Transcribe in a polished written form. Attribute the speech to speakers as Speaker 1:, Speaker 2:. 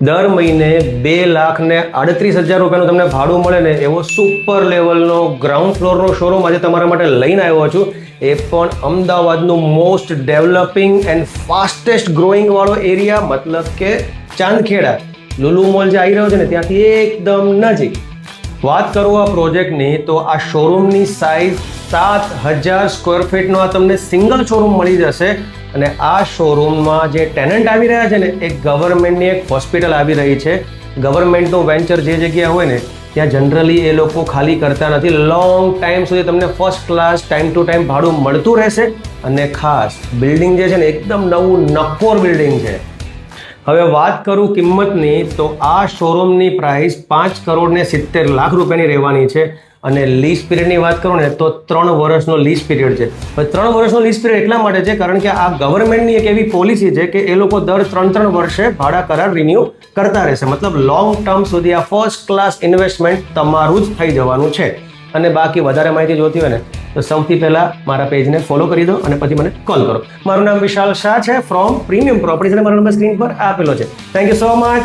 Speaker 1: દર મહિને 2,38,000 રૂપિયાનું તમને ભાડું મળે ને એવો સુપર લેવલનો ગ્રાઉન્ડ ફ્લોરનો શોરૂમ આજે તમારા માટે લઈને આવ્યો છું. એ પણ અમદાવાદનું most developing and fastest growing વાળો એરિયા, મતલબ કે ચાંદખેડા લુલુ મોલ જે આવી રહ્યો છે ને ત્યાંથી એકદમ નજીક. વાત કરું આ પ્રોજેક્ટની તો આ શોરૂમની સાઇઝ 7,000 સ્ક્વેર ફીટનો આ તમને સિંગલ શોરૂમ મળી જશે. અને આ શોરૂમમાં જે ટેનન્ટ આવી રહ્યા છે ને એ ગવર્મેન્ટની એક હોસ્પિટલ આવી રહી છે. ગવર્મેન્ટનું વેન્ચર જે જગ્યા હોય ને ત્યાં જનરલી એ લોકો ખાલી કરતા નથી. લોંગ ટાઈમ સુધી તમને first class time to time ભાડું મળતું રહેશે. અને ખાસ બિલ્ડિંગ જે છે ને એકદમ નવું નક્કોર બિલ્ડિંગ છે. હવે વાત કરું કિંમતની તો આ શોરૂમની પ્રાઇસ 5,70,00,000 રૂપિયાની રહેવાની છે. અને લીઝ પીરિયડની વાત કરું ને તો 3 વર્ષનો લીઝ પીરિયડ છે. હવે 3 વર્ષનો લીઝ પીરિયડ એટલા માટે છે કારણ કે આ ગવર્મેન્ટની એક એવી પોલિસી છે કે એ લોકો દર 3 વર્ષે ભાડા કરાર રિન્યૂ કરતા રહેશે. મતલબ લોંગ ટર્મ સુધી આ ફર્સ્ટ ક્લાસ ઇન્વેસ્ટમેન્ટ તમારું જ થઈ જવાનું છે. અને બાકી વધારે માહિતી જોતી હોય ને તો સૌથી પહેલાં મારા પેજને ફોલો કરી દો અને પછી મને કોલ કરો. મારું નામ વિશાલ શાહ છે ફ્રોમ પ્રીમિયમ પ્રોપર્ટીઝ અને મારો નંબર સ્ક્રીન પર આપેલો છે. Thank you so much.